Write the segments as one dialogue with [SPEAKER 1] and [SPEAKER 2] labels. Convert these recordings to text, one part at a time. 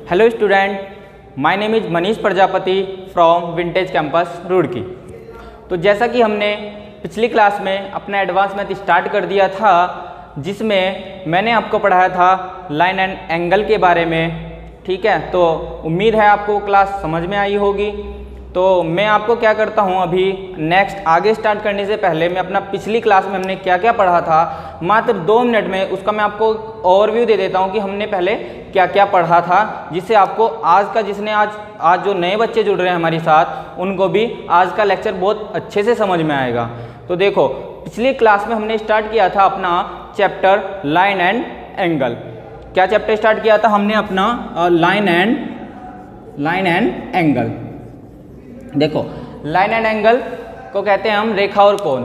[SPEAKER 1] Hello student, my name is Manish Prajapati from vintage campus Roorkee. तो जैसा कि हमने पिछली क्लास में अपना एडवांस मैथ स्टार्ट कर दिया था, जिसमें मैंने आपको पढ़ाया था लाइन एंड एंगल के बारे में। ठीक है, तो उम्मीद है आपको क्लास समझ में आई होगी। तो मैं आपको क्या करता हूँ, अभी नेक्स्ट आगे स्टार्ट करने से पहले मैं अपना पिछली क्लास में हमने क्या क्या पढ़ा था, मात्र 2 मिनट में उसका मैं आपको ओवरव्यू दे देता हूँ कि हमने पहले क्या क्या पढ़ा था, जिससे आपको आज का आज जो नए बच्चे जुड़ रहे हैं हमारे साथ, उनको भी आज का लेक्चर बहुत अच्छे से समझ में आएगा। तो देखो, पिछली क्लास में हमने स्टार्ट किया था अपना चैप्टर लाइन एंड एंगल। क्या चैप्टर स्टार्ट किया था हमने अपना लाइन एंड एंगल। देखो, लाइन एंड एंगल को कहते हैं हम रेखा और कोण।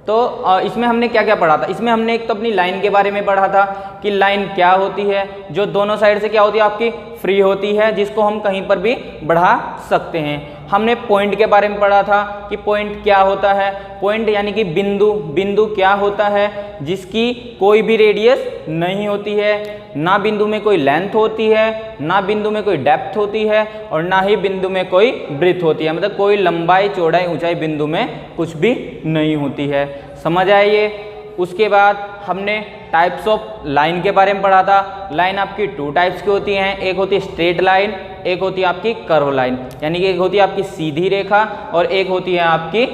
[SPEAKER 1] तो इसमें हमने क्या क्या पढ़ा था, इसमें हमने एक तो अपनी लाइन के बारे में पढ़ा था कि लाइन क्या होती है, जो दोनों साइड से क्या होती है आपकी फ्री होती है, जिसको हम कहीं पर भी बढ़ा सकते हैं। हमने पॉइंट के बारे में पढ़ा था कि पॉइंट क्या होता है। पॉइंट यानी कि बिंदु क्या होता है, जिसकी कोई भी रेडियस नहीं होती है, ना बिंदु में कोई लेंथ होती है, ना बिंदु में कोई डेप्थ होती है, और ना ही बिंदु में कोई ब्रेथ होती है। मतलब कोई लंबाई चौड़ाई ऊंचाई बिंदु में कुछ भी नहीं होती है। समझ आइए। उसके बाद हमने टाइप्स ऑफ लाइन के बारे में पढ़ा था। लाइन आपकी 2 टाइप्स की होती हैं, एक होती है स्ट्रेट लाइन, एक होती है आपकी कर्व लाइन। यानी कि एक होती है आपकी सीधी रेखा और एक होती है आपकी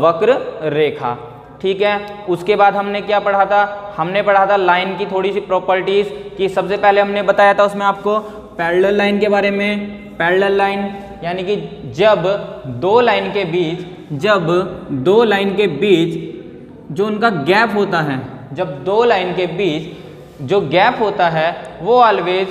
[SPEAKER 1] वक्र रेखा। ठीक है, उसके बाद हमने क्या पढ़ा था, हमने पढ़ा था लाइन की थोड़ी सी प्रॉपर्टीज की। सबसे पहले हमने बताया था उसमें आपको पैरेलल लाइन के बारे में। पैरेलल लाइन यानी कि जब दो लाइन के बीच जो उनका गैप होता है, जब 2 लाइन के बीच जो गैप होता है वो ऑलवेज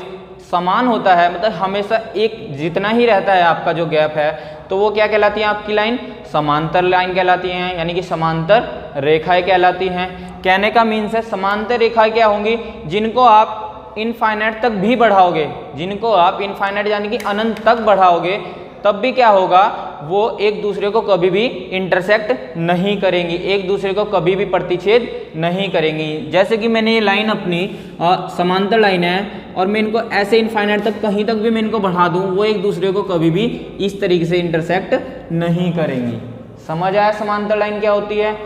[SPEAKER 1] समान होता है, मतलब हमेशा एक जितना ही रहता है आपका जो गैप है, तो वो क्या कहलाती है आपकी लाइन, समांतर लाइन कहलाती हैं, यानी कि समांतर रेखाएं कहलाती हैं। कहने का मीन्स है समांतर रेखाएं क्या होंगी, जिनको आप इनफाइनाइट तक भी बढ़ाओगे, जिनको आप इनफाइनाइट यानी कि अनंत तक बढ़ाओगे, तब भी क्या होगा, वो एक दूसरे को कभी भी इंटरसेक्ट नहीं करेंगी, एक दूसरे को कभी भी प्रतिच्छेद नहीं करेंगी। जैसे कि मैंने ये लाइन अपनी समांतर लाइन है और मैं इनको ऐसे इनफाइनाइट तक कहीं तक भी मैं इनको बढ़ा दूं, वो एक दूसरे को कभी भी इस तरीके से इंटरसेक्ट नहीं करेंगी। समझ आया समांतर लाइन क्या होती है।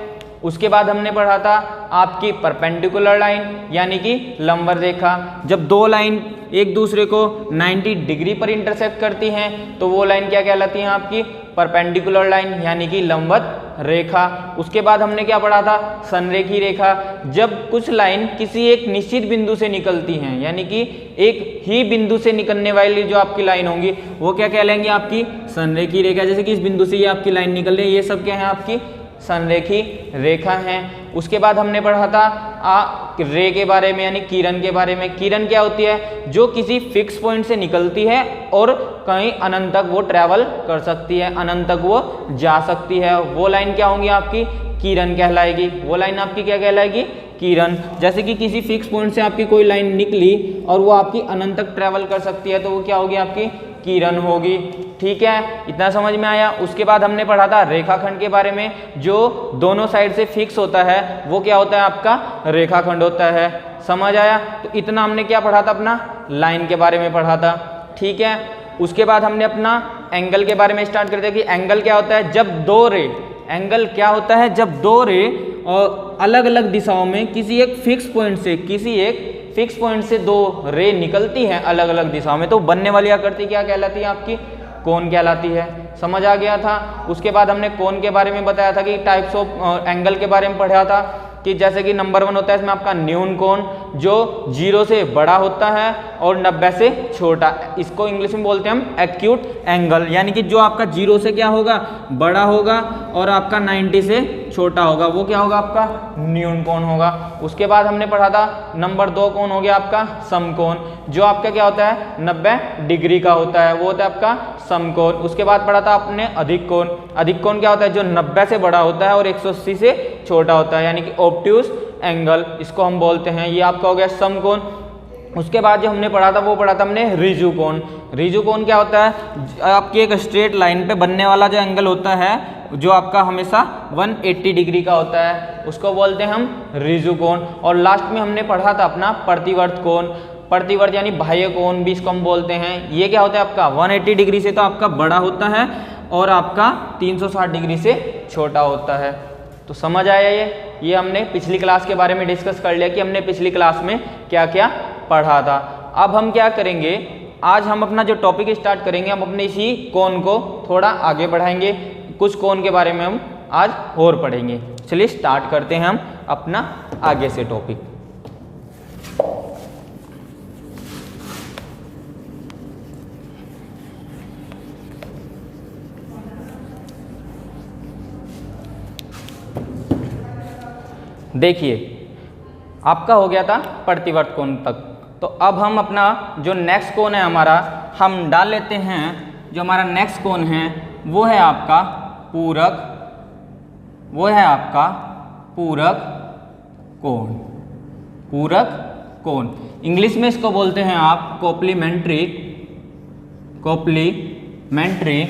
[SPEAKER 1] उसके बाद हमने पढ़ा था आपकी परपेंडिकुलर लाइन यानी कि लंबवत रेखा। जब 2 लाइन एक दूसरे को 90 डिग्री पर इंटरसेक्ट करती हैं, तो वो लाइन क्या कहलाती है आपकी परपेंडिकुलर लाइन यानी कि लंबवत रेखा। उसके बाद हमने क्या पढ़ा था, संरेखी रेखा। जब कुछ लाइन किसी एक निश्चित बिंदु से निकलती हैं, यानी कि एक ही बिंदु से निकलने वाली जो आपकी लाइन होंगी, वो क्या कहलाएंगी आपकी संरेखी रेखा। जैसे कि इस बिंदु से ये आपकी लाइन निकल रही है, ये सब क्या है आपकी संरेखी रेखा हैं। उसके बाद हमने पढ़ा था रे के बारे में, यानी किरण के बारे में। किरण क्या होती है, जो किसी फिक्स पॉइंट से निकलती है और कहीं अनंत तक वो ट्रैवल कर सकती है, अनंत तक वो जा सकती है, वो लाइन क्या होंगी आपकी किरण कहलाएगी। वो लाइन आपकी क्या कहलाएगी, किरण। जैसे कि किसी फिक्स पॉइंट से आपकी कोई लाइन निकली और वो आपकी अनंत तक ट्रैवल कर सकती है, तो वो क्या होगी आपकी किरण होगी। ठीक है, इतना समझ में आया। उसके बाद हमने पढ़ा था रेखाखंड के बारे में। जो दोनों साइड से फिक्स होता है वो क्या होता है आपका रेखाखंड होता है। समझ आया। तो इतना हमने क्या पढ़ा था, अपना लाइन के बारे में पढ़ा था। ठीक है, उसके बाद हमने अपना एंगल के बारे में स्टार्ट करते हैं कि एंगल क्या होता है, जब 2 रे, एंगल क्या होता है जब 2 रे और अलग अलग दिशाओं में किसी एक फिक्स पॉइंट से 2 रे निकलती हैं अलग अलग दिशाओं में, तो बनने वाली आकृति क्या कहलाती है आपकी कोण कहलाती है। समझ आ गया था। उसके बाद हमने कोण के बारे में बताया था कि टाइप्स ऑफ एंगल के बारे में पढ़ा था कि जैसे कि नंबर 1 होता है इसमें आपका न्यून कोण, जो 0 से बड़ा होता है और 90 से छोटा। इसको इंग्लिश में बोलते हैं हम एक्यूट एंगल, यानी कि जो आपका 0 से क्या होगा बड़ा होगा और आपका 90 से छोटा होगा, वो क्या होगा आपका न्यून कोण होगा। उसके बाद हमने पढ़ा था नंबर 2 कोण हो गया आपका समकोण, जो आपका क्या होता है 90 डिग्री का होता है, वो होता है आपका समकोण। उसके बाद पढ़ा था आपने अधिक कोण। अधिक कोण क्या होता है, जो 90 से बड़ा होता है और 180 से छोटा होता है, यानी कि ऑब्ट्यूज एंगल इसको हम बोलते हैं। ये आपका हो गया समकोण। उसके बाद जो हमने पढ़ा था वो पढ़ा था हमने रिजु कोण। रिजु कोण क्या होता है, आपकी एक स्ट्रेट लाइन पे बनने वाला जो एंगल होता है, जो आपका हमेशा 180 डिग्री का होता है, उसको बोलते हैं हम रिजु कोण। और लास्ट में हमने पढ़ा था अपना प्रतिवर्त कोण। प्रतिवर्त यानी बाह्य कोण भी इसको हम बोलते हैं। ये क्या होता है आपका 180 डिग्री से तो आपका बड़ा होता है और आपका 360 डिग्री से छोटा होता है। तो समझ आया ये हमने पिछली क्लास के बारे में डिस्कस कर लिया कि हमने पिछली क्लास में क्या क्या पढ़ा था। अब हम क्या करेंगे, आज हम अपना जो टॉपिक स्टार्ट करेंगे, हम अपने इसी कोण को थोड़ा आगे बढ़ाएंगे, कुछ कोण के बारे में हम आज और पढ़ेंगे। चलिए स्टार्ट करते हैं हम अपना आगे से टॉपिक। देखिए आपका हो गया था प्रतिवर्त कोण तक, तो अब हम अपना जो नेक्स्ट कोण है हमारा हम डाल लेते हैं। जो हमारा नेक्स्ट कोण है वो है आपका पूरक, वो है आपका पूरक कोण। पूरक कोण इंग्लिश में इसको बोलते हैं आप कॉम्प्लीमेंट्री, कॉम्प्लीमेंट्री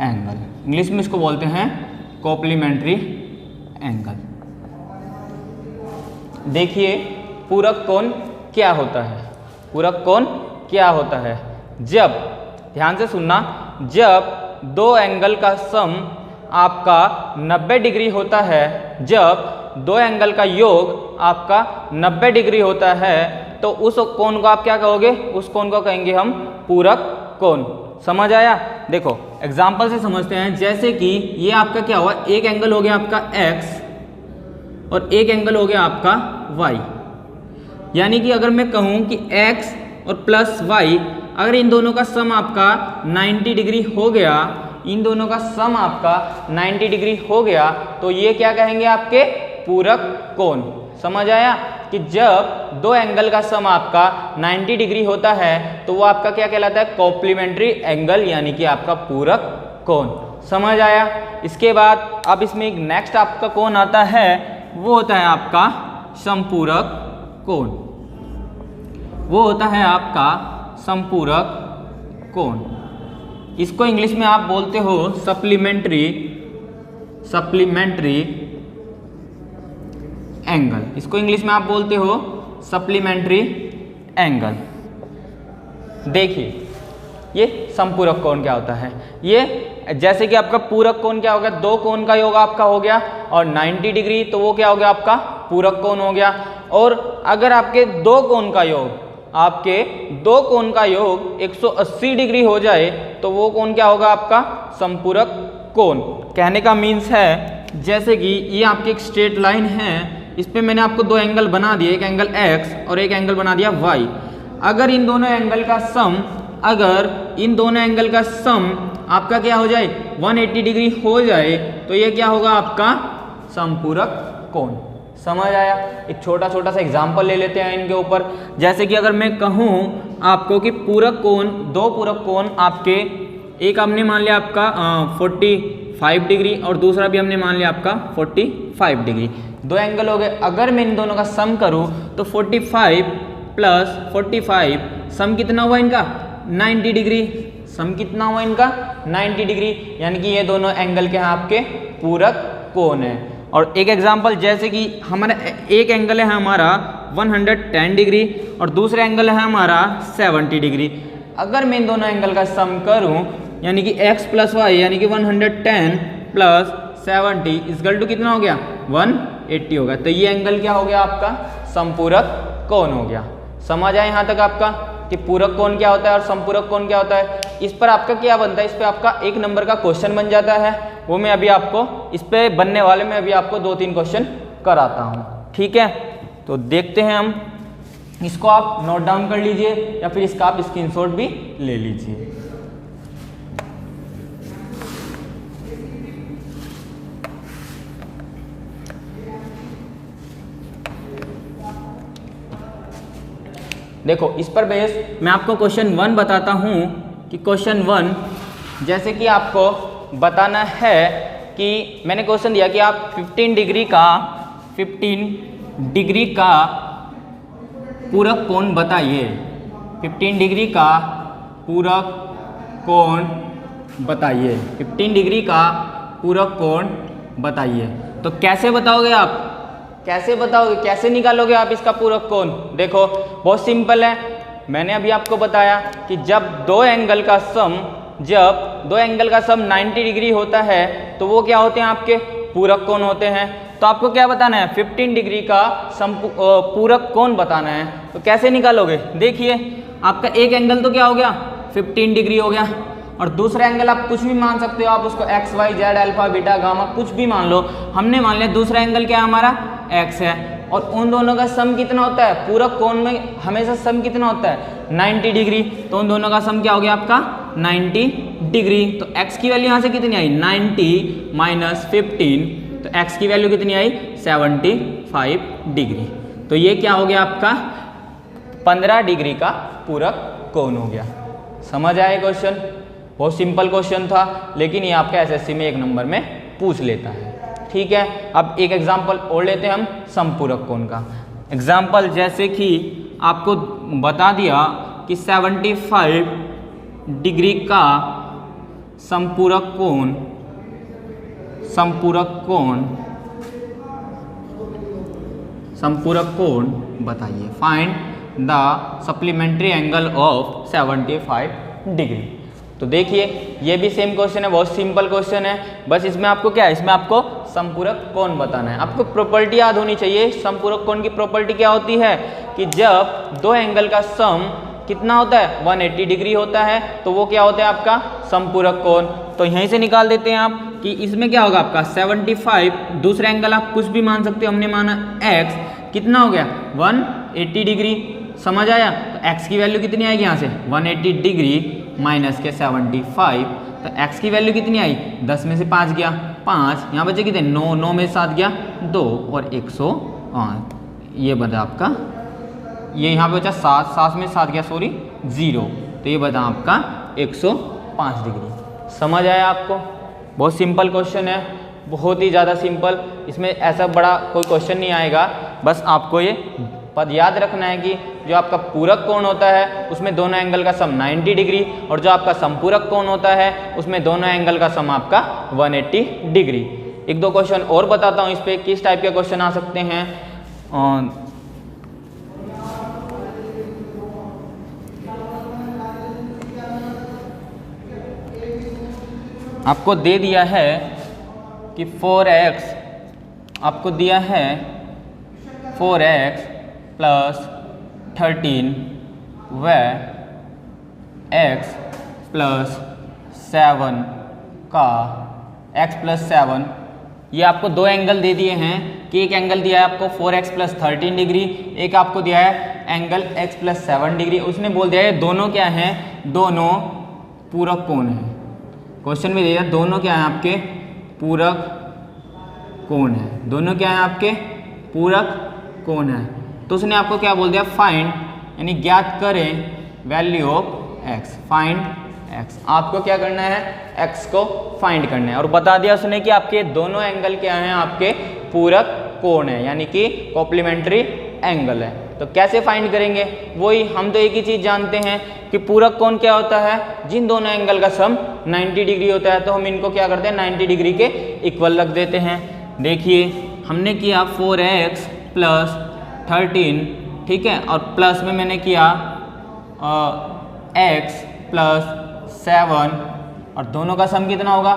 [SPEAKER 1] एंगल। इंग्लिश में इसको बोलते हैं कॉम्प्लीमेंट्री एंगल। देखिए पूरक कोण क्या होता है, पूरक कोण क्या होता है। जब, ध्यान से सुनना, जब दो एंगल का सम आपका 90 डिग्री होता है, जब दो एंगल का योग आपका 90 डिग्री होता है, तो उस कोण को आप क्या कहोगे, उस कोण को कहेंगे हम पूरक कोण। समझ आया। देखो एग्जाम्पल से समझते हैं। जैसे कि ये आपका क्या हुआ, एक एंगल हो गया आपका x और एक एंगल हो गया आपका y। यानी कि अगर मैं कहूँ कि x और प्लस y, अगर इन दोनों का सम आपका 90 डिग्री हो गया, इन दोनों का सम आपका 90 डिग्री हो गया, तो ये क्या कहेंगे आपके पूरक कोण। समझ आया कि जब दो एंगल का सम आपका 90 डिग्री होता है तो वो आपका क्या कहलाता है, कॉम्प्लीमेंट्री एंगल, यानी कि आपका पूरक कोण। समझ आया। इसके बाद अब इसमें एक नेक्स्ट आपका कोण आता है, वो होता है आपका समपूरक कोण। वो होता है आपका समपूरक कोण। इसको इंग्लिश में आप बोलते हो सप्लीमेंट्री, सप्लीमेंट्री एंगल। इसको इंग्लिश में आप बोलते हो सप्लीमेंट्री एंगल। देखिए ये समपूरक कोण क्या होता है। ये जैसे कि आपका पूरक कोण क्या हो गया, दो कोण का योग आपका हो गया और 90 डिग्री, तो वो क्या हो गया आपका पूरक कोण हो गया। और अगर आपके दो कोण का योग, आपके दो कोण का योग 180 डिग्री हो जाए तो वो कोण क्या होगा आपका समपूरक कोण। कहने का मीन्स है, जैसे कि ये आपकी एक स्ट्रेट लाइन है, इस पे मैंने आपको दो एंगल बना दिए, एक एंगल x और एक एंगल बना दिया y। अगर इन दोनों एंगल का सम, अगर इन दोनों एंगल का सम आपका क्या हो जाए 180 डिग्री हो जाए, तो ये क्या होगा आपका समपूरक कोण। समझ आया। एक छोटा छोटा सा एग्जाम्पल ले लेते हैं इनके ऊपर। जैसे कि अगर मैं कहूँ आपको कि पूरक कोण, दो पूरक कोण आपके, एक हमने मान लिया आपका 45 डिग्री और दूसरा भी हमने मान लिया आपका 45 डिग्री, दो एंगल हो गए। अगर मैं इन दोनों का सम करूं तो 45 प्लस 45 सम कितना हुआ इनका 90 डिग्री। सम कितना हुआ इनका 90 डिग्री, यानी कि ये दोनों एंगल के हैं आपके पूरक कोण है। और एक एग्जांपल, जैसे कि हमारा एक एंगल है हमारा 110 डिग्री और दूसरा एंगल है हमारा 70 डिग्री। अगर मैं इन दोनों एंगल का सम करूं, यानी कि x प्लस वाई, यानी कि 110 प्लस 70 इक्वल टू कितना हो गया 180 होगा। तो ये एंगल क्या हो गया आपका समपूरक कोण हो गया। समझ आए यहाँ तक आपका कि पूरक कोण क्या होता है और समपूरक कोण क्या होता है। इस पर आपका क्या बनता है, इस पर आपका 1 नंबर का क्वेश्चन बन जाता है। वो मैं अभी आपको इस पे बनने वाले में अभी आपको 2-3 क्वेश्चन कराता हूँ। ठीक है, तो देखते हैं हम। इसको आप नोट डाउन कर लीजिए या फिर इसका आप स्क्रीनशॉट भी ले लीजिए। देखो इस पर बेस मैं आपको क्वेश्चन 1 बताता हूँ कि क्वेश्चन 1 जैसे कि आपको बताना है कि मैंने क्वेश्चन दिया कि आप 15 डिग्री का पूरक कोण बताइए। 15 डिग्री का पूरक कोण बताइए। 15 डिग्री का पूरक कोण बताइए। तो कैसे बताओगे आप, कैसे बताओगे, कैसे निकालोगे आप इसका पूरक कोण। देखो बहुत सिंपल है, मैंने अभी आपको बताया कि जब दो एंगल का सम 90 डिग्री होता है तो वो क्या होते हैं, आपके पूरक कोण होते हैं। तो आपको क्या बताना है, 15 डिग्री का पूरक कोण बताना है। तो कैसे निकालोगे, देखिए आपका एक एंगल तो क्या हो गया, 15 डिग्री हो गया, और दूसरा एंगल आप कुछ भी मान सकते हो, आप उसको X Y Z alpha beta gamma कुछ भी मान लो। हमने मान लिया दूसरा एंगल क्या है हमारा, एक्स है, और उन दोनों का सम कितना होता है, पूरक कोण में हमेशा सम कितना होता है, 90 डिग्री। तो उन दोनों का सम क्या हो गया आपका, 90 डिग्री। तो x की वैल्यू यहाँ से कितनी आई, 90 माइनस 15, तो x की वैल्यू कितनी आई, 75 डिग्री। तो ये क्या हो गया आपका 15 डिग्री का पूरक कोण हो गया। समझ आए क्वेश्चन, बहुत सिंपल क्वेश्चन था, लेकिन ये आपका एसएससी में 1 नंबर में पूछ लेता है। ठीक है, अब एक एग्जाम्पल और लेते हैं हम समपूरक कोण का। एग्जाम्पल जैसे कि आपको बता दिया कि 75 डिग्री का समपूरक कोण बताइए, find the supplementary angle of 75 degree. तो देखिए ये भी सेम क्वेश्चन है, बहुत सिंपल क्वेश्चन है, बस इसमें आपको क्या है, इसमें आपको समपूरक कोण बताना है। आपको प्रॉपर्टी याद होनी चाहिए। समपूरक कोण की प्रॉपर्टी क्या होती है कि जब दो एंगल का सम कितना होता है, 180 डिग्री होता है, तो वो क्या होता है आपका समपूरक कोण। तो यहीं से निकाल देते हैं आप कि इसमें क्या होगा आपका 75, दूसरा एंगल आप कुछ भी मान सकते हो, हमने माना x, कितना हो गया 180 डिग्री। समझ आया, तो x की वैल्यू कितनी आएगी यहाँ से, 180 डिग्री माइनस के 75, तो x की वैल्यू कितनी आई, 10 में से 5 गया 5, यहाँ बचे कितने 9, 9 में से 7 गया 2, और 108, ये बता आपका, ये यहाँ पे बचा 7, 7 में 7 गया 0, तो ये बता आपका 105 डिग्री। समझ आया आपको, बहुत सिंपल क्वेश्चन है, बहुत ही ज़्यादा सिंपल, इसमें ऐसा बड़ा कोई क्वेश्चन नहीं आएगा। बस आपको ये पद याद रखना है कि जो आपका पूरक कोण होता है उसमें दोनों एंगल का सम 90 डिग्री, और जो आपका समपूरक कोण होता है उसमें दोनों एंगल का सम आपका 180 डिग्री। एक दो क्वेश्चन और बताता हूँ इस पर किस टाइप के क्वेश्चन आ सकते हैं। आपको दे दिया है कि 4x, आपको दिया है 4x प्लस 13 व x प्लस 7 का x प्लस 7, ये आपको दो एंगल दे दिए हैं कि एक एंगल दिया है आपको 4x प्लस 13 डिग्री, एक आपको दिया है एंगल x प्लस 7 डिग्री। उसने बोल दिया है दोनों क्या हैं, दोनों पूरक कोण हैं। क्वेश्चन में दिया दोनों क्या हैं आपके पूरक कोण है, दोनों क्या हैं आपके पूरक कोण है। तो उसने आपको क्या बोल दिया, फाइंड, यानी ज्ञात करें value of x, find x। आपको क्या करना है, x को फाइंड करना है, और बता दिया उसने कि आपके दोनों एंगल क्या हैं, आपके पूरक कोण है, यानी कि कॉम्प्लीमेंट्री एंगल है। तो कैसे फाइंड करेंगे, वही हम तो एक ही चीज़ जानते हैं कि पूरक कोण क्या होता है, जिन दोनों एंगल का सम 90 डिग्री होता है, तो हम इनको क्या करते हैं 90 डिग्री के इक्वल रख देते हैं। देखिए हमने किया 4x प्लस 13, ठीक है, और प्लस में मैंने किया x प्लस 7, और दोनों का सम कितना होगा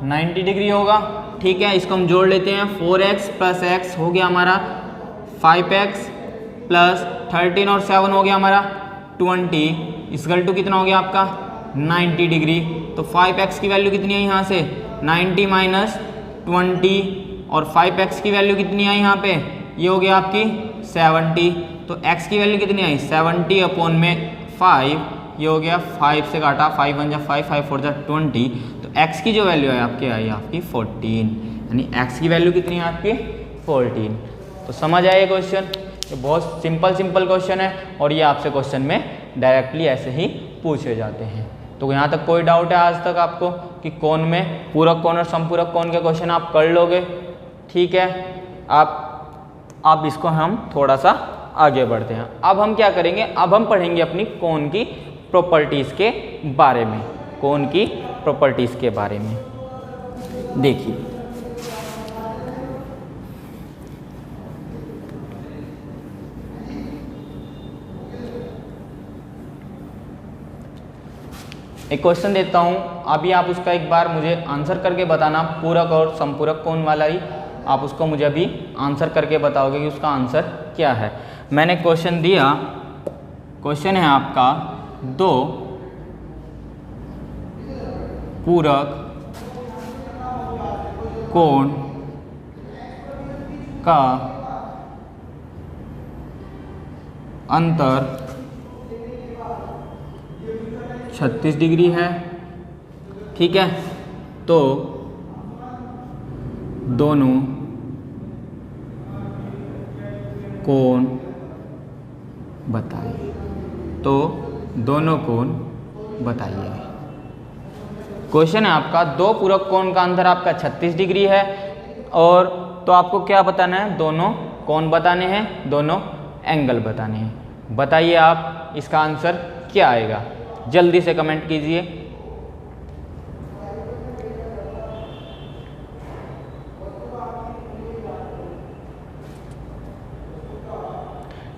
[SPEAKER 1] 90 डिग्री होगा। ठीक है, इसको हम जोड़ लेते हैं, 4x प्लस x हो गया हमारा 5x प्लस 13 और 7 हो गया हमारा 20, इसकल टू कितना हो गया आपका 90 डिग्री। तो 5x की वैल्यू कितनी है यहाँ से 90 माइनस 20, और 5x की वैल्यू कितनी आई यहाँ पे, ये हो गया आपकी 70। तो x की वैल्यू कितनी आई 70 अपॉन में 5, ये हो गया 5 से काटा 5 1 जा 5 5 4 जा 20, तो x की जो वैल्यू है आपकी आई आपकी 14, यानी x की वैल्यू कितनी है आपकी 14। तो समझ आए क्वेश्चन, ये बहुत सिंपल क्वेश्चन है, और ये आपसे क्वेश्चन में डायरेक्टली ऐसे ही पूछे जाते हैं। तो यहाँ तक कोई डाउट है आज तक आपको कि कोण में पूरक कोण और समपूरक कोण के क्वेश्चन आप कर लोगे। ठीक है, आप इसको हम थोड़ा सा आगे बढ़ते हैं। अब हम क्या करेंगे, अब हम पढ़ेंगे अपनी कोण की प्रॉपर्टीज़ के बारे में, कोण की प्रॉपर्टीज़ के बारे में। देखिए एक क्वेश्चन देता हूँ, अभी आप उसका एक बार मुझे आंसर करके बताना, पूरक और संपूरक कोण वाला ही आप उसको मुझे अभी आंसर करके बताओगे कि उसका आंसर क्या है। मैंने क्वेश्चन दिया, क्वेश्चन है आपका 2 पूरक कोण का अंतर 36 डिग्री है, ठीक है। तो दोनों कोण बताइए, तो दोनों कोण बताइए। क्वेश्चन है आपका 2 पूरक कोण का अंतर आपका 36 डिग्री है, और तो आपको क्या बताना है, दोनों कोण बताने हैं, दोनों एंगल बताने हैं। बताइए आप इसका आंसर क्या आएगा, जल्दी से कमेंट कीजिए।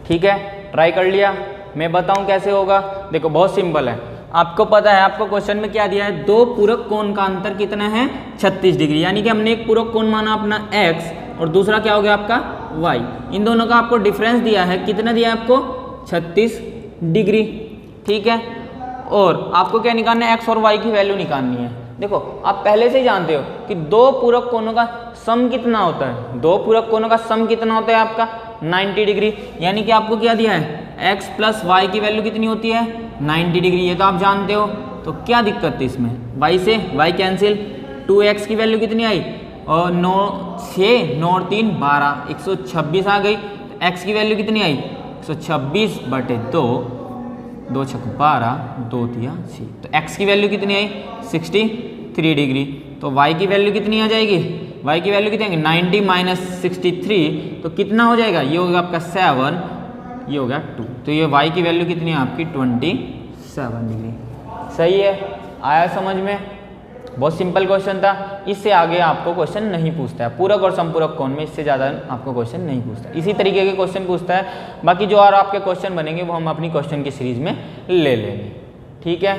[SPEAKER 1] ठीक है, ट्राई कर लिया। मैं बताऊं कैसे होगा, देखो बहुत सिंपल है। आपको पता है, आपको क्वेश्चन में क्या दिया है, 2 पूरक कोण का अंतर कितना है 36 डिग्री, यानी कि हमने एक पूरक कोण माना अपना x और दूसरा क्या हो गया आपका y। इन दोनों का आपको डिफरेंस दिया है, कितना दिया है आपको 36 डिग्री, ठीक है। और आपको क्या निकालना है, x और y की वैल्यू निकालनी है। देखो आप पहले से ही जानते हो कि 2 पूरक कोणों का सम कितना होता है, 2 पूरक कोणों का सम कितना होता है आपका 90 डिग्री, यानी कि आपको क्या दिया है, x प्लस वाई की वैल्यू कितनी होती है 90 डिग्री, ये तो आप जानते हो। तो क्या दिक्कत थी इसमें, y से y कैंसिल, 2x की वैल्यू कितनी आई, और 9 6 9 और 3 12, 126 आ गई। तो x की वैल्यू कितनी आई 126/2, 2 छक 12, 2 तिया 6, तो x की वैल्यू कितनी आई 63 डिग्री। तो y की वैल्यू कितनी आ जाएगी, y की वैल्यू कितनी आएगी 90 माइनस 63, तो कितना हो जाएगा, ये होगा आपका 7, ये हो गया 2, तो ये y की वैल्यू कितनी है आपकी 27 डिग्री। सही है, आया समझ में, बहुत सिंपल क्वेश्चन था। इससे आगे आपको क्वेश्चन नहीं पूछता है, पूरक और संपूरक कोण में इससे ज़्यादा आपको क्वेश्चन नहीं पूछता है। इसी तरीके के क्वेश्चन पूछता है, बाकी जो और आपके क्वेश्चन बनेंगे वो हम अपनी क्वेश्चन की सीरीज में ले लेंगे, ठीक है।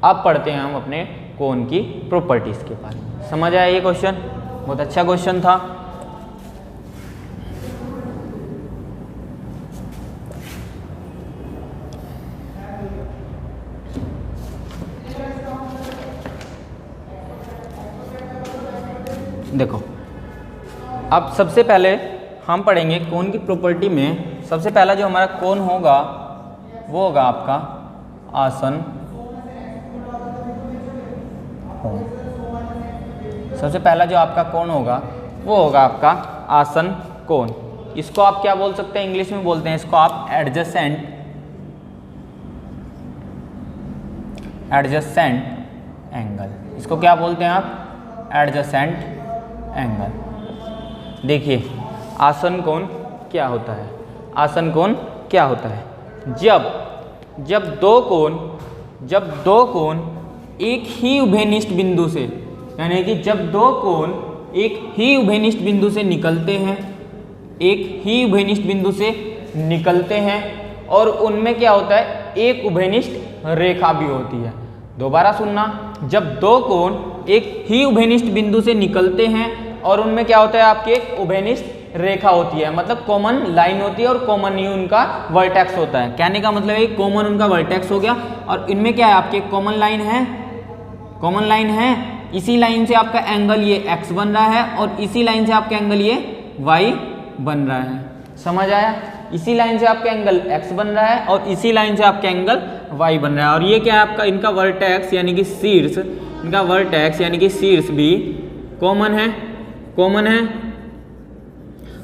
[SPEAKER 1] अब पढ़ते हैं हम अपने कोण की प्रॉपर्टीज़ के बारे में। समझ आया ये क्वेश्चन, बहुत अच्छा क्वेश्चन था। देखो अब सबसे पहले हम पढ़ेंगे कोण की प्रॉपर्टी में। सबसे पहला जो हमारा कोण होगा वो होगा आपका आसन कोण। सबसे पहला जो आपका कोण होगा वो होगा आपका आसन कोण। इसको आप क्या बोल सकते हैं, इंग्लिश में बोलते हैं इसको आप एडजेसेंट एंगल। इसको क्या बोलते हैं आप, एडजेसेंट एंगल। देखिए आसन कोण क्या होता है, आसन कोण क्या होता है, जब दो कोण एक ही उभयनिष्ठ बिंदु से, यानी कि जब 2 कोण एक ही उभयनिष्ठ बिंदु से निकलते हैं, एक ही उभयनिष्ठ बिंदु से निकलते हैं, और उनमें क्या होता है, एक उभयनिष्ठ रेखा भी होती है। दोबारा सुनना, जब 2 कोण एक ही उभयनिष्ठ बिंदु से निकलते हैं और उनमें क्या होता है, आपकी एक उभयनिष्ठ रेखा होती है, मतलब कॉमन लाइन होती है और कॉमन ही उनका वर्टेक्स होता है। कहने का मतलब है कॉमन उनका वर्टेक्स हो गया, और इनमें क्या है, आपके कॉमन लाइन है, इसी लाइन से आपका एंगल ये x बन रहा है, और इसी लाइन से आपका एंगल ये y बन रहा है। समझ आया, इसी लाइन से आपका एंगल x बन रहा है और इसी लाइन से आपका एंगल y बन रहा है, और ये क्या है आपका, इनका वर्टेक्स यानी कि शीर्ष, इनका वर्टेक्स यानी कि शीर्ष भी कॉमन है।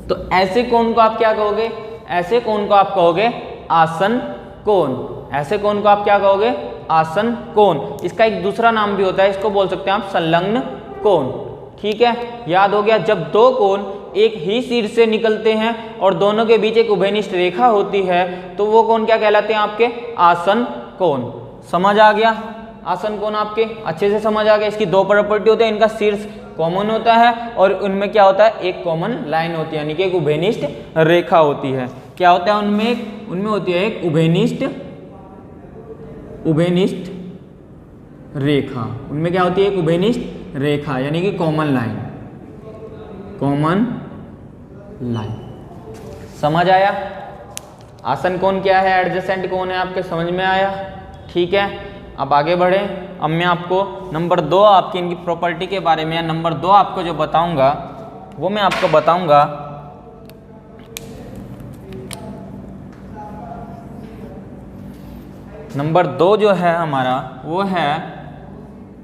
[SPEAKER 1] तो ऐसे कोण को आप क्या कहोगे, ऐसे कोण को आप कहोगे आसन कोण। ऐसे कोण को आप क्या कहोगे, आसन कोण। इसका एक दूसरा नाम भी होता है, इसको बोल सकते हैं आप संलग्न कोण, ठीक है। याद हो गया, जब 2 कोण एक ही शीर्ष से निकलते हैं और दोनों के बीच एक उभयनिष्ठ रेखा होती है, तो वो कोण क्या कहलाते हैं, आपके आसन कोण। समझ आ गया, आसन कोण आपके अच्छे से समझ आ गया। इसकी 2 प्रॉपर्टी होती है, इनका शीर्ष कॉमन होता है और उनमें क्या होता है, एक कॉमन लाइन होती है, यानी कि एक उभयनिष्ठ रेखा होती है। क्या होता है उनमें होती है एक उभयनिष्ठ रेखा, उनमें क्या होती है, एक उभयनिष्ठ रेखा यानी कि कॉमन लाइन, कॉमन लाइन। समझ आया? आसन कोण क्या है, एडजेसेंट कोण है, आपके समझ में आया? ठीक है, अब आगे बढ़ें। अब मैं आपको नंबर 2 आपकी इनकी प्रॉपर्टी के बारे में, या नंबर 2 आपको जो बताऊंगा वो मैं आपको बताऊंगा नंबर 2 जो है हमारा वो है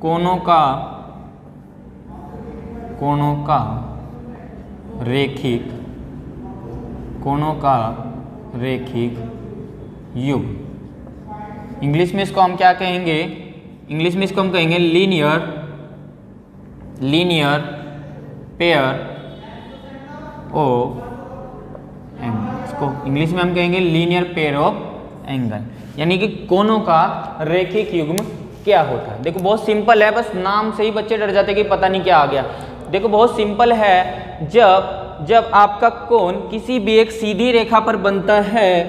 [SPEAKER 1] कोणों का रेखिक, कोणों का रेखिक युग्म। इंग्लिश में इसको हम क्या कहेंगे, इंग्लिश में इसको हम कहेंगे लीनियर पेयर ऑफ एंगल। इसको इंग्लिश में हम कहेंगे लीनियर पेयर ऑफ एंगल, यानी कि कोणों का रेखिक युग्म क्या होता है। देखो बहुत सिंपल है, बस नाम से ही बच्चे डर जाते कि पता नहीं क्या आ गया। देखो बहुत सिंपल है, जब आपका कोण किसी भी एक सीधी रेखा पर बनता है,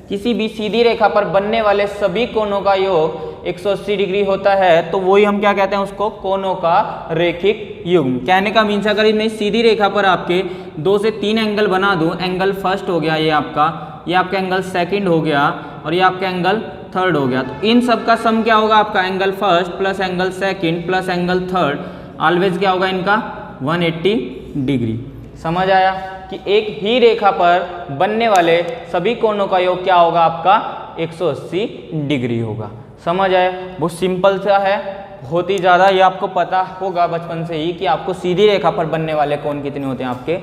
[SPEAKER 1] किसी भी सीधी रेखा पर बनने वाले सभी कोणों का योग 180 डिग्री होता है, तो वही हम क्या कहते हैं, उसको कोणों का रेखिक युग्म। कहने का मीन्स अगर मैं सीधी रेखा पर आपके 2 से 3 एंगल बना दूं, एंगल फर्स्ट हो गया ये आपका एंगल सेकंड हो गया और ये आपका एंगल थर्ड हो गया, तो इन सब का सम क्या होगा आपका, angle first plus angle second plus angle third, always क्या होगा इनका 180 डिग्री। समझ आया कि एक ही रेखा पर बनने वाले सभी कोणों का योग क्या होगा आपका 180 डिग्री होगा। समझ आया? बहुत सिंपल सा है, बहुत ही ज़्यादा, ये आपको पता होगा बचपन से ही कि आपको सीधी रेखा पर बनने वाले कोण कितने होते हैं आपके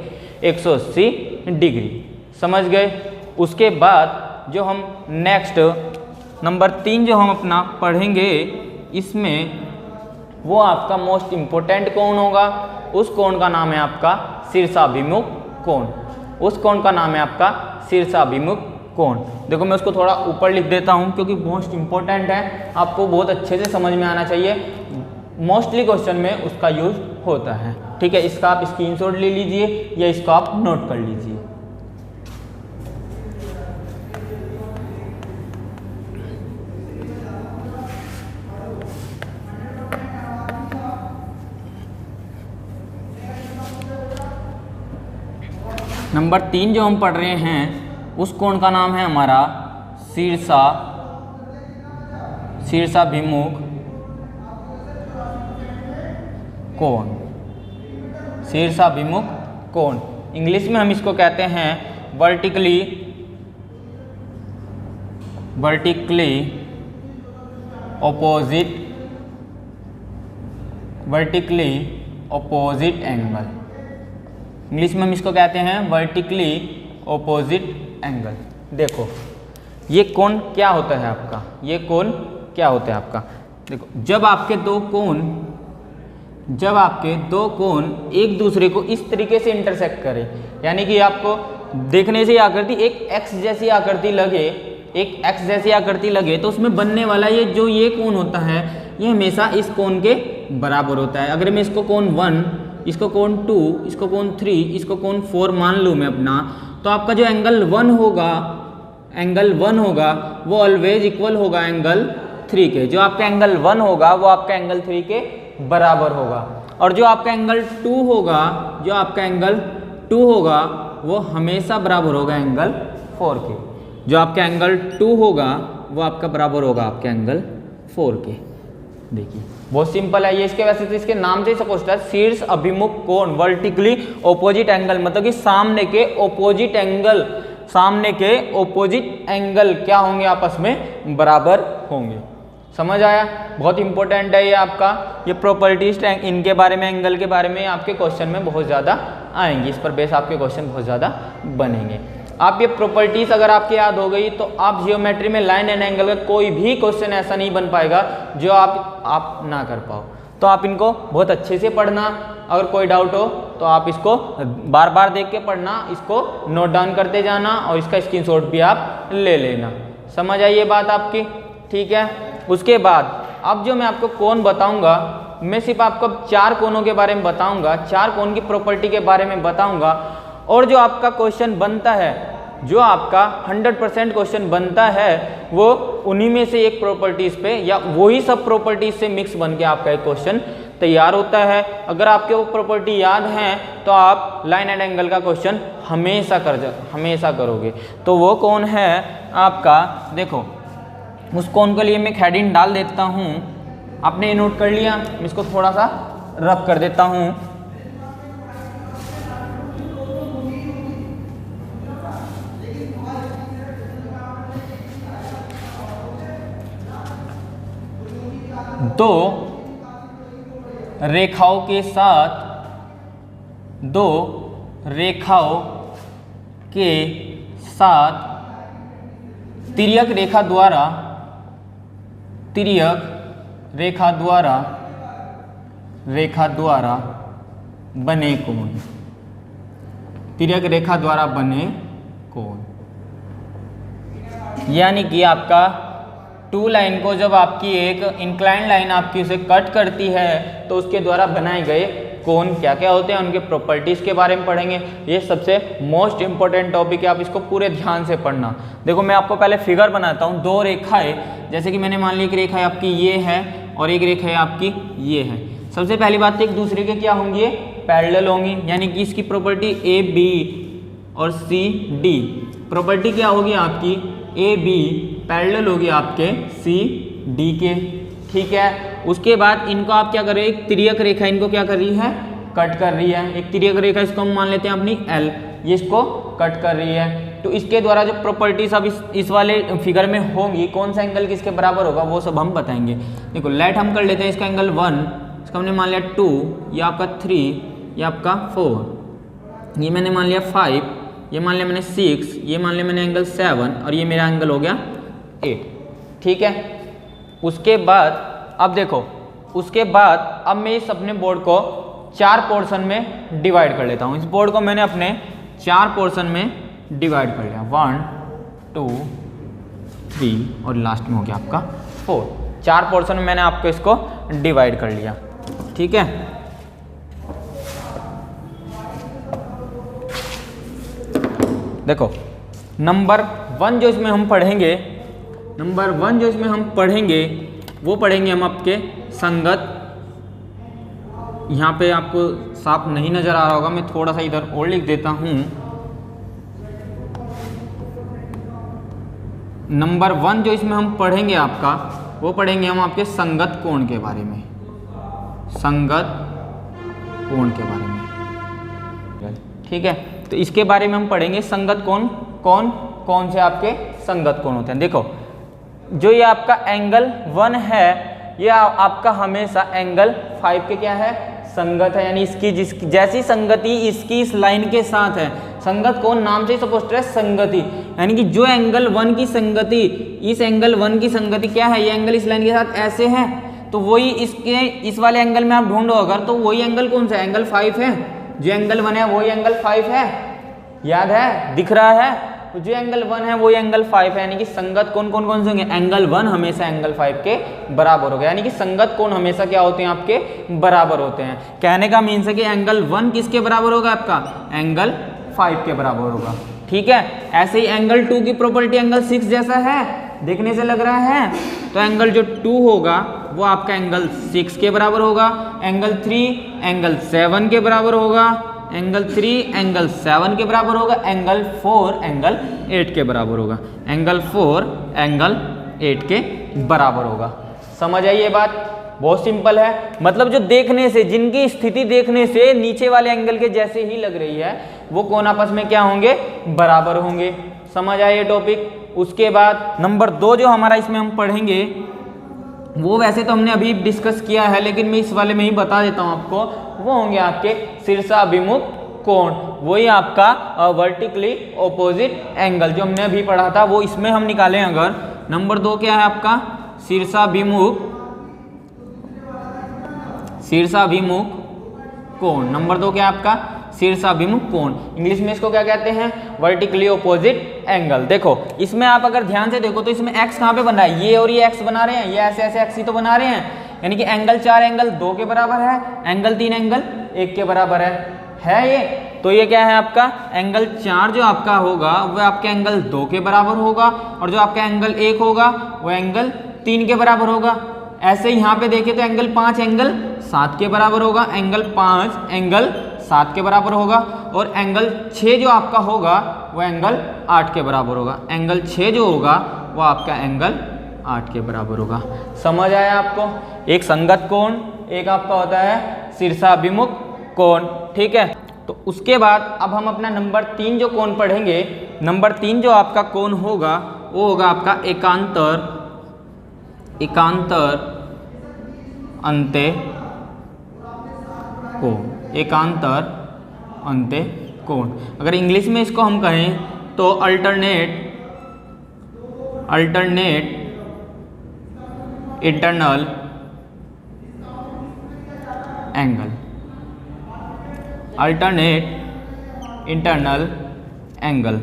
[SPEAKER 1] 180 डिग्री। समझ गए? उसके बाद जो हम नेक्स्ट नंबर 3 जो हम अपना पढ़ेंगे, इसमें वो आपका मोस्ट इम्पोर्टेंट कोण होगा। उस कोण का नाम है आपका शीर्षाभिमुख कोण। उस कोण का नाम है आपका शीर्षाभिमुख कोण। देखो मैं उसको थोड़ा ऊपर लिख देता हूँ क्योंकि मोस्ट इम्पोर्टेंट है, आपको बहुत अच्छे से समझ में आना चाहिए। मोस्टली क्वेश्चन में उसका यूज होता है। ठीक है, इसका आप स्क्रीनशॉट ले लीजिए या इसको आप नोट कर लीजिए। नंबर 3 जो हम पढ़ रहे हैं उस कोण का नाम है हमारा शीर्षाभिमुख कोण। शीर्षाभिमुख कोण, इंग्लिश में हम इसको कहते हैं वर्टिकली ऑपोजिट एंगल। इंग्लिश में हम इसको कहते हैं वर्टिकली ऑपोजिट एंगल। देखो ये कोण क्या होता है आपका, ये कोण क्या होता है आपका, देखो जब आपके दो कोण एक दूसरे को इस तरीके से इंटरसेक्ट करें, यानी कि आपको देखने से आकृति एक एक्स जैसी आकृति लगे, तो उसमें बनने वाला ये कोण होता है ये हमेशा इस कोण के बराबर होता है। अगर मैं इसको कोण 1, इसको कोण 2, इसको कोण 3, इसको कोण 4 मान लूँ मैं अपना, तो आपका जो एंगल 1 होगा वो ऑलवेज इक्वल होगा एंगल 3 के। जो आपका एंगल 1 होगा वो आपका एंगल 3 के बराबर होगा, और जो आपका एंगल 2 होगा वो हमेशा बराबर होगा एंगल 4 के। जो आपका एंगल 2 होगा वो आपका बराबर होगा आपके एंगल 4 के। देखिए बहुत सिंपल है ये, इसके वैसे तो इसके नाम से ही सपोज है शीर्ष अभिमुख कोण, वर्टिकली ऑपोजिट एंगल, मतलब कि सामने के ऑपोजिट एंगल क्या होंगे, आपस में बराबर होंगे। समझ आया? बहुत इंपॉर्टेंट है ये आपका, ये प्रॉपर्टीज इनके बारे में, एंगल के बारे में आपके क्वेश्चन में बहुत ज़्यादा आएंगे, इस पर बेस आपके क्वेश्चन बहुत ज़्यादा बनेंगे। आप ये प्रॉपर्टीज अगर आपके याद हो गई तो आप जियोमेट्री में लाइन एंड एंगल का कोई भी क्वेश्चन ऐसा नहीं बन पाएगा जो आप ना कर पाओ। तो आप इनको बहुत अच्छे से पढ़ना, अगर कोई डाउट हो तो आप इसको बार बार देख के पढ़ना, इसको नोट डाउन करते जाना और इसका स्क्रीनशॉट भी आप ले लेना। समझ आई ये बात आपकी? ठीक है। उसके बाद अब जो मैं आपको कोण बताऊंगा, मैं सिर्फ आपको 4 कोणों के बारे में बताऊंगा, 4 कोण की प्रॉपर्टी के बारे में बताऊंगा, और जो आपका क्वेश्चन बनता है जो आपका 100% क्वेश्चन बनता है वो उन्हीं में से एक प्रॉपर्टीज पे या वही सब प्रॉपर्टीज से मिक्स बन के आपका एक क्वेश्चन तैयार होता है। अगर आपके वो प्रॉपर्टी याद हैं तो आप लाइन एंड एंगल का क्वेश्चन हमेशा करोगे। तो वो कौन है आपका, देखो उस कौन के लिए मैं हेडिंग डाल देता हूँ, आपने नोट कर लिया, मैं इसको थोड़ा सा रब कर देता हूँ। दो रेखाओं के साथ तिर्यक रेखा द्वारा बने कोण, तिर्यक रेखा द्वारा बने कोण, यानी कि आपका टू लाइन को जब आपकी एक इंक्लाइन लाइन आपकी उसे कट करती है तो उसके द्वारा बनाए गए कोण क्या क्या होते हैं, उनके प्रॉपर्टीज के बारे में पढ़ेंगे। ये सबसे मोस्ट इंपॉर्टेंट टॉपिक है, आप इसको पूरे ध्यान से पढ़ना। देखो मैं आपको पहले फिगर बनाता हूँ, दो रेखाएं, जैसे कि मैंने मान ली एक रेखा आपकी ये है और एक रेखा आपकी ये है। सबसे पहली बात तो एक दूसरे के क्या होंगी, पैरेलल होंगी, यानी कि इसकी प्रॉपर्टी ए बी और सी डी, प्रॉपर्टी क्या होगी आपकी ए बी पैरेलल होगी आपके सी डी के, ठीक है। उसके बाद इनको आप क्या कर रहे हैं, एक तिर्यक रेखा इनको क्या कर रही है, कट कर रही है। एक तिर्यक रेखा इसको हम मान लेते हैं अपनी एल, ये इसको कट कर रही है। तो इसके द्वारा जो प्रॉपर्टीज अब इस वाले फिगर में होंगी, कौन सा एंगल किसके बराबर होगा वो सब हम बताएंगे। देखो लेट हम कर लेते हैं इसका एंगल 1, इसका हमने मान लिया 2, ये आपका 3, ये आपका 4, ये मैंने मान लिया 5, ये मान लिया मैंने 6, ये मान लिया मैंने एंगल 7 और ये मेरा एंगल हो गया 8, ठीक है। उसके बाद अब देखो, उसके बाद अब मैं इस अपने बोर्ड को 4 पोर्शन में डिवाइड कर लेता हूँ। इस बोर्ड को मैंने अपने 4 पोर्शन में डिवाइड कर लिया, 1 2 3 और लास्ट में हो गया आपका 4। 4 पोर्शन में मैंने आपको इसको डिवाइड कर लिया, ठीक है। देखो नंबर 1 जो इसमें हम पढ़ेंगे, वो पढ़ेंगे हम आपके संगत। यहाँ पे आपको साफ नहीं नजर आ रहा होगा, मैं थोड़ा सा इधर और लिख देता हूँ। नंबर 1 जो इसमें हम पढ़ेंगे आपका, वो पढ़ेंगे हम आपके संगत कोण के बारे में, संगत कोण के बारे में, ठीक है। तो इसके बारे में हम पढ़ेंगे संगत कोण, कौन से आपके संगत कोण होते हैं। देखो जो ये आपका एंगल 1 है, ये आपका हमेशा एंगल 5 के क्या है, संगत है, यानी इसकी जैसी संगति इसकी इस लाइन के साथ है। संगत कोण नाम से ही सपोज है संगति, यानी कि जो एंगल 1 की संगति इस एंगल 1 की संगति क्या है, ये एंगल इस लाइन के साथ ऐसे है, तो वही इसके इस वाले एंगल में आप ढूंढो अगर, तो वही एंगल कौन सा, एंगल 5 है। जो एंगल 1 है वही एंगल 5 है, याद है, दिख रहा है। तो जो एंगल 1 है वही एंगल 5 है, यानी कि संगत कोण कौन से होंगे, एंगल 1 हमेशा एंगल 5 के बराबर होगा, यानी कि संगत कोण हमेशा क्या होते हैं, आपके बराबर होते हैं। कहने का मीन्स है कि एंगल 1 किसके बराबर होगा, आपका एंगल 5 के बराबर होगा, ठीक है। ऐसे ही एंगल 2 की प्रॉपर्टी एंगल 6 जैसा है, देखने से लग रहा है, तो एंगल जो 2 होगा वो आपका एंगल 6 के बराबर होगा। एंगल 3 एंगल 7 के बराबर होगा, एंगल 3 एंगल 7 के बराबर होगा, एंगल 4 एंगल 8 के बराबर होगा, एंगल 4 एंगल 8 के बराबर होगा। समझ आई ये बात, बहुत सिंपल है। मतलब जो देखने से, जिनकी स्थिति देखने से नीचे वाले एंगल के जैसे ही लग रही है, वो कोण आपस में क्या होंगे, बराबर होंगे। समझ आए ये टॉपिक। उसके बाद नंबर 2 जो हमारा इसमें हम पढ़ेंगे, वो वैसे तो हमने अभी डिस्कस किया है, लेकिन मैं इस वाले में ही बता देता हूँ आपको, वो होंगे आपके शीर्षाभिमुख कोण। वही आपका वर्टिकली ऑपोजिट एंगल जो हमने अभी पढ़ा था, वो इसमें हम निकालें अगर। नंबर 2 क्या है आपका, शीर्षाभिमुख कोण। नंबर 2 क्या है आपका, शीर्षाभिमुख कोण। इंग्लिश में इसको क्या कहते हैं, वर्टिकली ऑपोजिट एंगल। देखो इसमें आप अगर ध्यान से देखो तो इसमें एक्स कहाँ पे बन रहा है, ये और ये एक्स बना रहे हैं, ये ऐसे ऐसे एक्स ही तो बना रहे हैं, यानी कि एंगल 4 एंगल 2 के बराबर है, एंगल 3 एंगल 1 के बराबर है ये। तो ये क्या है आपका एंगल 4 जो आपका होगा वह आपके एंगल 2 के बराबर होगा, और जो आपका एंगल 1 होगा वह एंगल 3 के बराबर होगा। ऐसे यहाँ पे देखें तो एंगल 5 एंगल 7 के बराबर होगा, एंगल 5 एंगल 7 के बराबर होगा, और एंगल 6 जो आपका होगा वह एंगल 8 के बराबर होगा। एंगल 6 जो होगा वह आपका एंगल 8 के बराबर होगा। समझ आया आपको? एक संगत कोण, एक आपका होता है शीर्षाभिमुख कोण, ठीक है। तो उसके बाद अब हम अपना नंबर 3 जो कोण पढ़ेंगे, नंबर 3 जो आपका कोण होगा वो होगा आपका एकांतर अंत्य कोण, एकांतर अंत्य कोण। अगर इंग्लिश में इसको हम कहें तो alternate internal angle, alternate internal angle,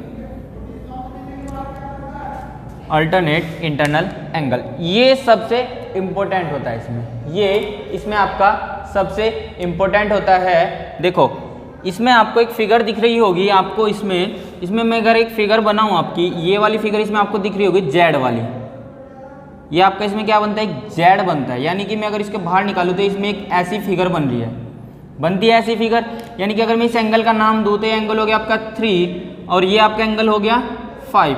[SPEAKER 1] alternate internal angle, ये सबसे इम्पोर्टेंट होता है इसमें, ये इसमें आपका सबसे इम्पोर्टेंट होता है। देखो इसमें आपको एक फिगर दिख रही होगी आपको, इसमें मैं अगर एक फिगर बनाऊं आपकी, ये वाली फिगर इसमें आपको दिख रही होगी जेड वाली, ये आपका इसमें क्या बनता है जेड बनता है। यानी कि मैं अगर इसके बाहर निकालूं तो इसमें एक ऐसी फिगर बन रही है, बनती है ऐसी फिगर। यानी कि अगर मैं इस एंगल का नाम दूं तो ये एंगल हो गया आपका 3 और ये आपका एंगल हो गया 5,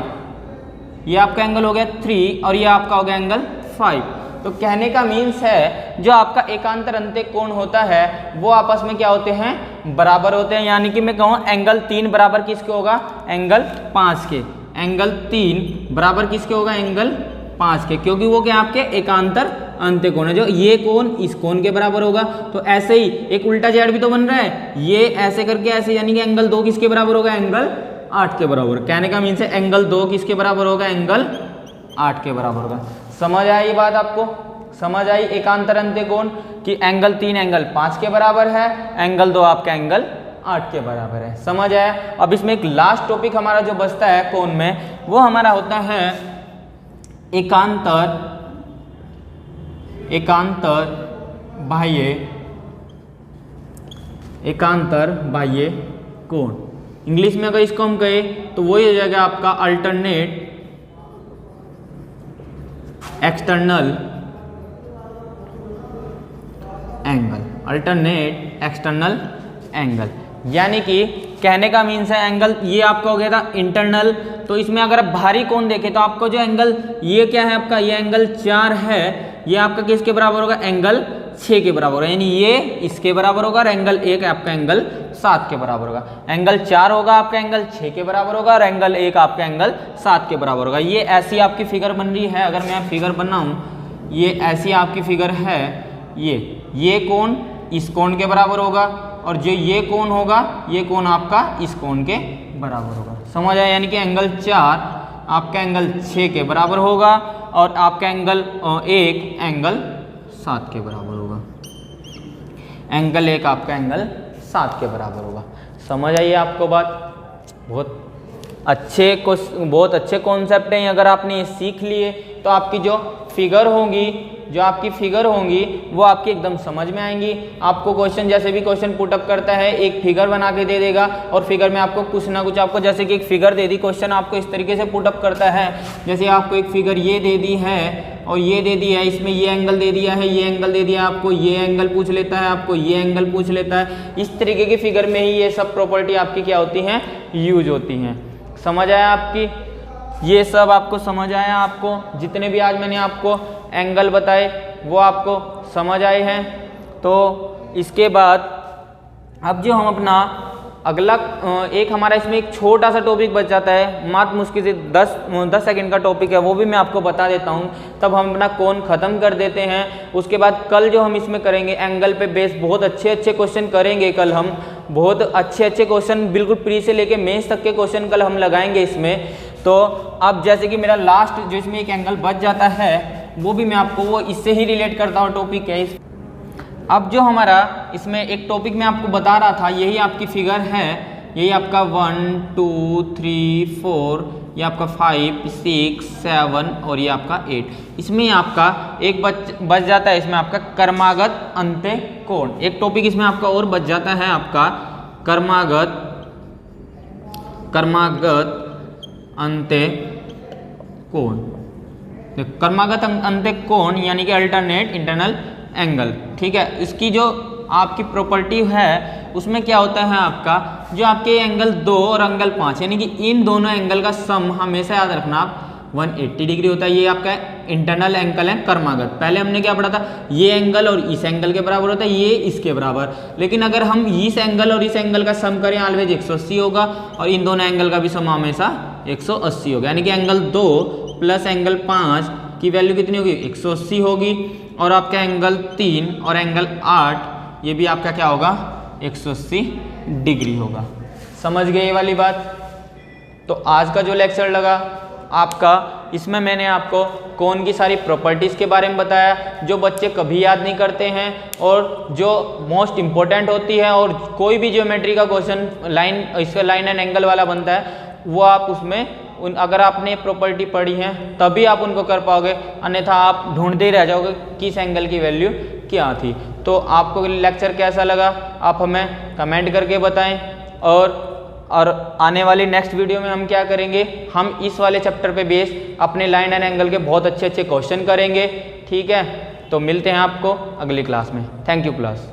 [SPEAKER 1] ये आपका एंगल हो गया 3 और ये आपका हो गया एंगल 5। तो कहने का मीन्स है जो आपका एकांतर अंत्य कोण होता है वो आपस में क्या होते हैं बराबर होते हैं। यानी कि मैं कहूँ एंगल 3 बराबर किसके होगा एंगल 5 के, एंगल 3 बराबर किसके होगा एंगल 5 के, क्योंकि वो क्या आपके एकांतर अंत्य कोण है। जो ये कोण इस कोण के बराबर होगा, तो ऐसे ही एक उल्टा जेड भी तो बन रहा है, ये ऐसे करके ऐसे, यानी कि एंगल 2 किसके बराबर होगा एंगल 8 के बराबर। कहने का मीन्स है एंगल 2 किसके बराबर होगा एंगल 8 के बराबर होगा। समझ आई ये बात आपको? समझ आई एकांतर अंत्य कोण कि एंगल 3 एंगल 5 के बराबर है, एंगल 2 आपका एंगल 8 के बराबर है। समझ आया? अब इसमें एक लास्ट टॉपिक हमारा जो बचता है कोण में वो हमारा होता है एकांतर बाह्य कोण। इंग्लिश में अगर इसको हम कहें तो वही हो जाएगा आपका alternate external angle, alternate external angle. यानी कि कहने का मीन्स है एंगल ये आपका हो गया था इंटरनल, तो इसमें अगर आप बाहरी कोण देखें तो आपको जो एंगल ये क्या है आपका ये एंगल 4 है, ये आपका किसके बराबर होगा एंगल 6 के बराबर होगा, यानी ये इसके बराबर होगा और एंगल 1 आपका एंगल 7 के बराबर होगा। एंगल 4 होगा आपका एंगल 6 के बराबर होगा और एंगल 1 आपका एंगल 7 के बराबर होगा। ये ऐसी आपकी फिगर बन रही है, अगर मैं फिगर बनाऊं ये ऐसी आपकी फिगर है, ये कोण इस कोण के बराबर होगा और जो ये कोण होगा ये कोण आपका इस कोण के बराबर होगा। समझ आया? यानी कि एंगल 4 आपका एंगल 6 के बराबर होगा और आपका एंगल 1 एंगल 7 के बराबर होगा, एंगल 1 आपका एंगल 7 के बराबर होगा। समझ आइए आपको बात? बहुत अच्छे कॉन्सेप्ट हैं। अगर आपने ये सीख लिए तो आपकी जो फिगर होंगी वो आपकी एकदम समझ में आएंगी। आपको क्वेश्चन जैसे भी क्वेश्चन पुटअप करता है एक फिगर बना के दे देगा और फिगर में आपको कुछ ना कुछ आपको जैसे कि एक फिगर दे दी, क्वेश्चन आपको इस तरीके से पुटअप करता है। जैसे आपको एक फिगर ये दे दी है और ये दे दी है, इसमें ये एंगल दे दिया है, ये एंगल दे दिया, आपको ये एंगल पूछ लेता है, आपको ये एंगल पूछ लेता है। इस तरीके की फिगर में ही ये सब प्रॉपर्टी आपकी क्या होती हैं यूज होती हैं। समझ आया आपकी? ये सब आपको समझ आया? आपको जितने भी आज मैंने आपको एंगल बताए वो आपको समझ आए हैं? तो इसके बाद अब जो हम अपना अगला एक हमारा इसमें एक छोटा सा टॉपिक बच जाता है, मात्र मुश्किल से 10 सेकंड का टॉपिक है, वो भी मैं आपको बता देता हूँ, तब हम अपना कोण ख़त्म कर देते हैं। उसके बाद कल जो हम इसमें करेंगे एंगल पे बेस बहुत अच्छे क्वेश्चन करेंगे। कल हम बहुत अच्छे क्वेश्चन बिल्कुल प्री से लेके मेंस तक के क्वेश्चन कल हम लगाएंगे इसमें। तो अब जैसे कि मेरा लास्ट जो इसमें एक एंगल बच जाता है वो भी मैं आपको वो इससे ही रिलेट करता हूँ टॉपिक है। अब जो हमारा इसमें एक टॉपिक मैं आपको बता रहा था, यही आपकी फिगर है, यही आपका 1 2 3 4, ये आपका 5 6 7 और ये आपका 8। इसमें आपका एक बच जाता है, इसमें आपका कर्मागत अंत्य कोण। एक टॉपिक इसमें आपका और बच जाता है आपका कर्मागत क्रमागत अंत्य कोण। क्रमागत अंत्य कोण यानी कि अल्टरनेट इंटरनल एंगल, ठीक है। इसकी जो आपकी प्रॉपर्टी है उसमें क्या होता है आपका, जो आपके एंगल 2 और एंगल 5 यानी कि इन दोनों एंगल का सम हमेशा याद रखना आप 180 डिग्री होता है। ये आपका इंटरनल एंगल है क्रमागत। पहले हमने क्या पढ़ा था, ये एंगल और इस एंगल के बराबर होता है, ये इसके बराबर। लेकिन अगर हम इस एंगल और इस एंगल का सम करें ऑलवेज 180 होगा, और इन दोनों एंगल का भी सम हमेशा 180 होगा। यानी कि एंगल 2 प्लस एंगल 5 की वैल्यू कितनी होगी, 180 होगी। और आपका एंगल 3 और एंगल 8 ये भी आपका क्या होगा, 180 डिग्री होगा। समझ गए ये वाली बात। तो आज का जो लेक्चर लगा आपका, इसमें मैंने आपको कोण की सारी प्रॉपर्टीज़ के बारे में बताया जो बच्चे कभी याद नहीं करते हैं और जो मोस्ट इम्पोर्टेंट होती है। और कोई भी ज्योमेट्री का क्वेश्चन लाइन, इसका लाइन एंड एंगल वाला बनता है, वो आप उसमें अगर आपने प्रॉपर्टी पढ़ी है तभी आप उनको कर पाओगे, अन्यथा आप ढूंढते ही रह जाओगे किस एंगल की वैल्यू क्या थी। तो आपको लेक्चर कैसा लगा आप हमें कमेंट करके बताएं। और आने वाली नेक्स्ट वीडियो में हम क्या करेंगे, हम इस वाले चैप्टर पे बेस अपने लाइन एंड एंगल के बहुत अच्छे अच्छे क्वेश्चन करेंगे, ठीक है। तो मिलते हैं आपको अगली क्लास में। Thank you class.